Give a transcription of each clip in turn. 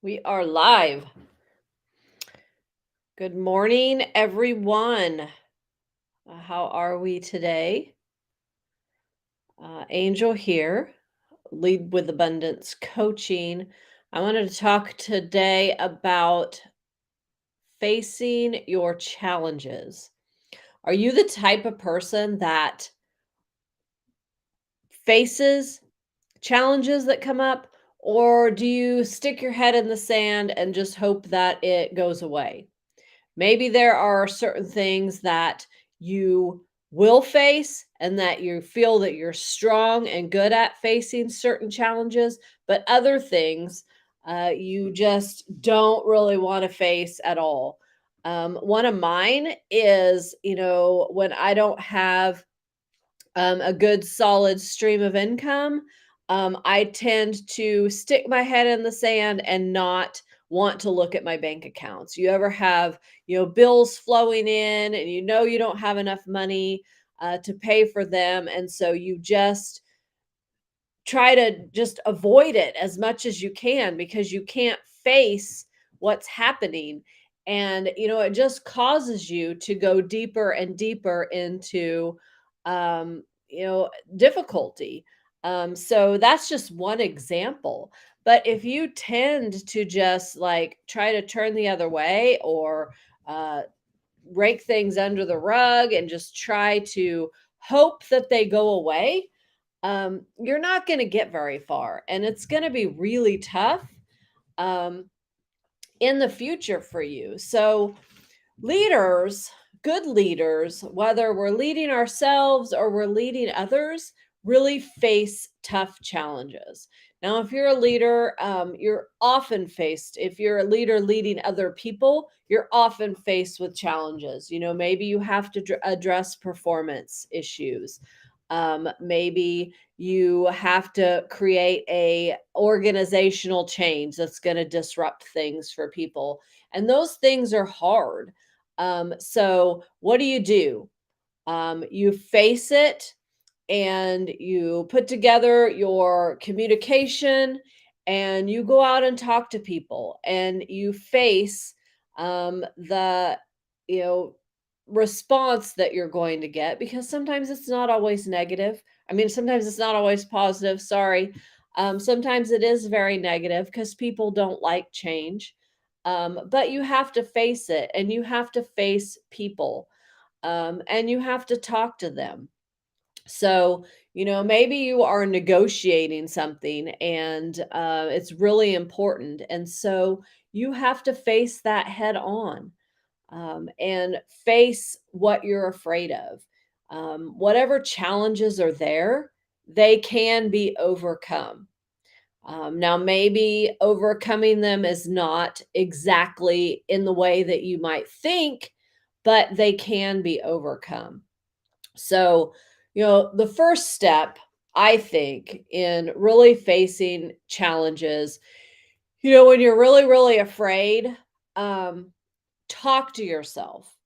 We are live. Good morning, everyone. How are we today? Angel here, Lead with Abundance Coaching. I wanted to talk today about facing your challenges. Are you the type of person that faces challenges that come up, or do you stick your head in the sand and just hope that it goes away? Maybe there are certain things that you will face and that you feel that you're strong and good at facing certain challenges, but other things you just don't really want to face at all. One of mine is, when I don't have a good solid stream of income, I tend to stick my head in the sand and not want to look at my bank accounts. You ever have, bills flowing in and you don't have enough money to pay for them. And so you just try to just avoid it as much as you can because you can't face what's happening. And, it just causes you to go deeper and deeper into, difficulty. So that's just one example. But if you tend to just like try to turn the other way or uh, rake things under the rug and just try to hope that they go away, you're not going to get very far. And it's going to be really tough um, in the future for you. So, leaders, good leaders, whether we're leading ourselves or we're leading others, really face tough challenges. Now, if you're a leader, you're often faced, if you're a leader leading other people, you're often faced with challenges. Maybe you have to address performance issues. Maybe you have to create a organizational change that's going to disrupt things for people. And those things are hard. So what do? You face it and you put together your communication and you go out and talk to people and you face the you know response that you're going to get, because sometimes it's not always negative. I mean, sometimes it's not always positive, sorry. Sometimes it is very negative because people don't like change. But you have to face it and you have to face people, and you have to talk to them. So, maybe you are negotiating something and it's really important. And so you have to face that head on, and face what you're afraid of. Whatever challenges are there, they can be overcome. Now, maybe overcoming them is not exactly in the way that you might think, but they can be overcome. So, the first step, I think, in really facing challenges, when you're really, really afraid, um, talk to yourself.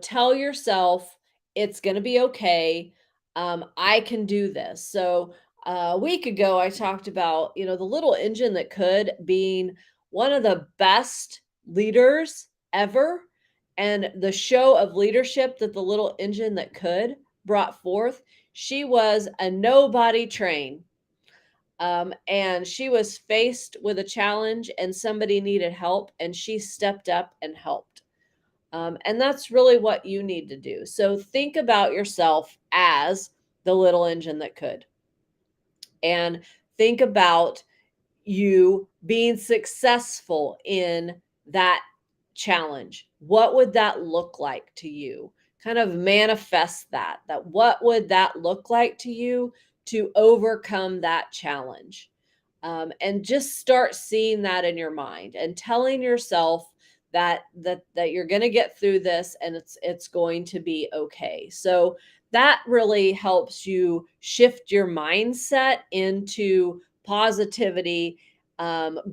Tell yourself it's going to be okay. I can do this. So, a week ago, I talked about, the little engine that could being one of the best leaders ever. And the show of leadership that the little engine that could brought forth, she was a nobody train. And she was faced with a challenge and somebody needed help, and she stepped up and helped. And that's really what you need to do. So think about yourself as the little engine that could, and think about you being successful in that challenge. What would that look like to you? Kind of manifest that what would that look like to you to overcome that challenge? And just start seeing that in your mind and telling yourself that you're going to get through this and it's going to be okay. So that really helps you shift your mindset into positivity,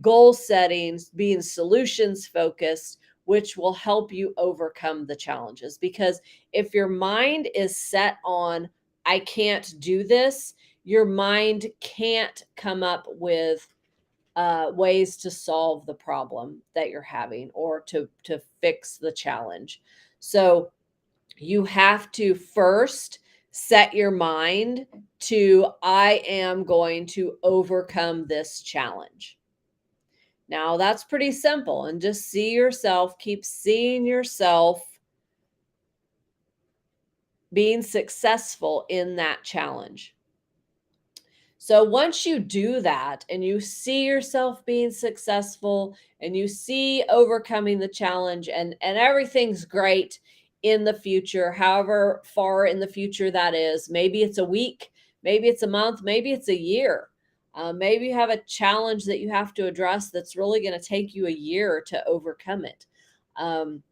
goal settings, being solutions focused, which will help you overcome the challenges. Because if your mind is set on, I can't do this, your mind can't come up with ways to solve the problem that you're having or to fix the challenge. So you have to first set your mind to, I am going to overcome this challenge. Now, that's pretty simple, and just see yourself, keep seeing yourself being successful in that challenge. So once you do that and you see yourself being successful and you see overcoming the challenge, and everything's great in the future, however far in the future that is, maybe it's a week, maybe it's a month, maybe it's a year. Maybe you have a challenge that you have to address that's really going to take you a year to overcome it. Um,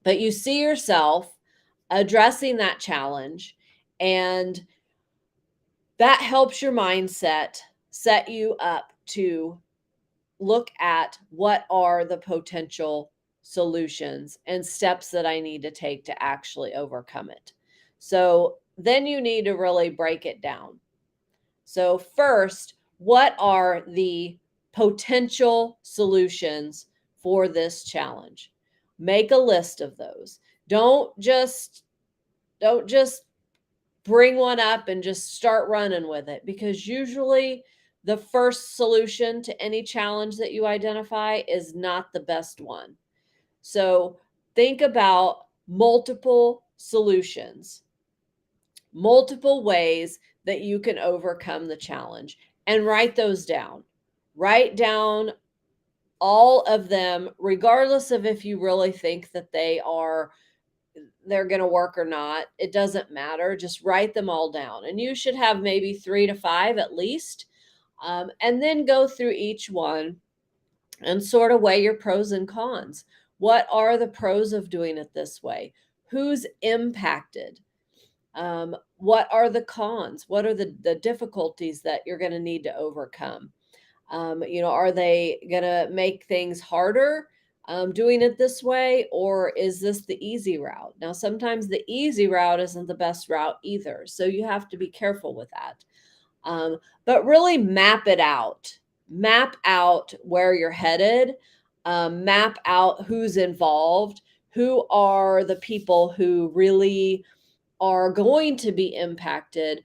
but you see yourself addressing that challenge, and that helps your mindset set you up to look at what are the potential solutions and steps that I need to take to actually overcome it. So then you need to really break it down. So, first, what are the potential solutions for this challenge? Make a list of those. Don't just bring one up and just start running with it, because usually the first solution to any challenge that you identify is not the best one. So think about multiple solutions, multiple ways that you can overcome the challenge, and write those down. Write down all of them, regardless of if you really think that they're going to work or not. It doesn't matter. Just write them all down. And you should have maybe 3 to 5 at least. And then go through each one and sort of weigh your pros and cons. What are the pros of doing it this way? Who's impacted? What are the cons? What are the difficulties that you're going to need to overcome? Are they going to make things harder doing it this way, or is this the easy route? Now, sometimes the easy route isn't the best route either. So you have to be careful with that. But really map it out. Map out where you're headed. Map out who's involved. Who are the people who really are going to be impacted,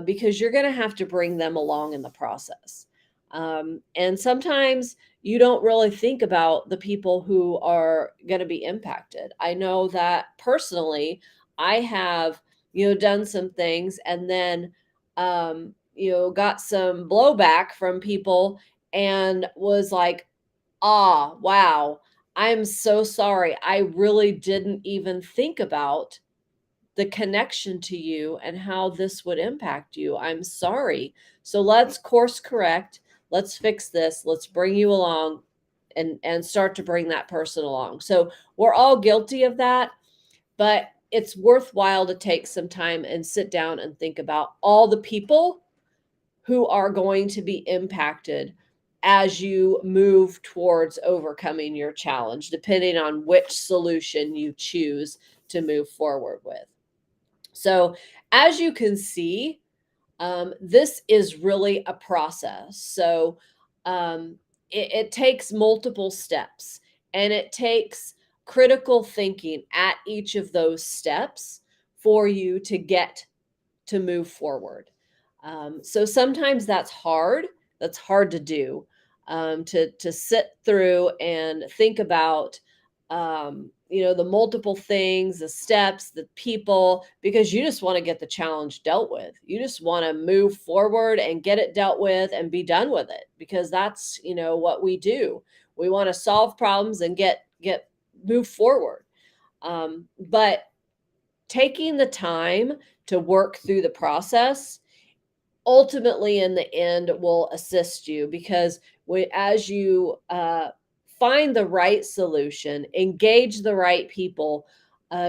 because you're going to have to bring them along in the process. And sometimes you don't really think about the people who are going to be impacted. I know that personally, I have, done some things, and then, got some blowback from people and was like, ah, wow, I'm so sorry. I really didn't even think about the connection to you and how this would impact you. I'm sorry. So let's course correct. Let's fix this. Let's bring you along and start to bring that person along. So we're all guilty of that, but it's worthwhile to take some time and sit down and think about all the people who are going to be impacted as you move towards overcoming your challenge, depending on which solution you choose to move forward with. So, as you can see, this is really a process. So, it takes multiple steps, and it takes critical thinking at each of those steps for you to get to move forward. So sometimes that's hard. That's hard to do. To sit through and think about, the multiple things, the steps, the people, because you just want to get the challenge dealt with. You just want to move forward and get it dealt with and be done with it, because that's, what we do. We want to solve problems and get move forward. But taking the time to work through the process ultimately in the end will assist you, because as you find the right solution, engage the right people,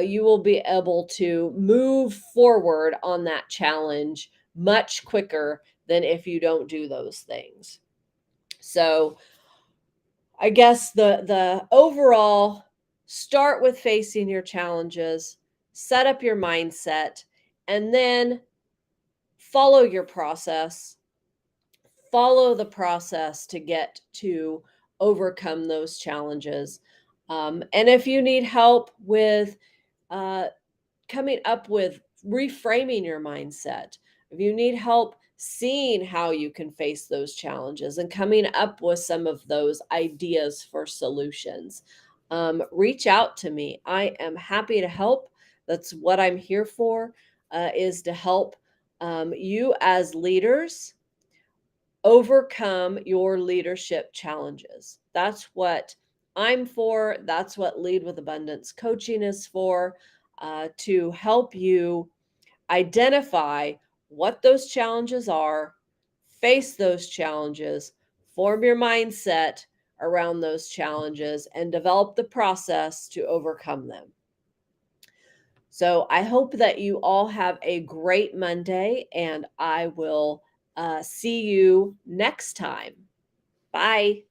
you will be able to move forward on that challenge much quicker than if you don't do those things. So I guess the overall Start with facing your challenges, set up your mindset, and then follow your process. Follow the process to get to overcome those challenges. And if you need help with uh, coming up with reframing your mindset, if you need help seeing how you can face those challenges and coming up with some of those ideas for solutions, reach out to me. I am happy to help. That's what I'm here for, is to help you as leaders overcome your leadership challenges. That's what I'm for. That's what Lead with Abundance coaching is for, to help you identify what those challenges are, face those challenges, form your mindset around those challenges, and develop the process to overcome them. So I hope that you all have a great Monday, and I will see you next time. Bye.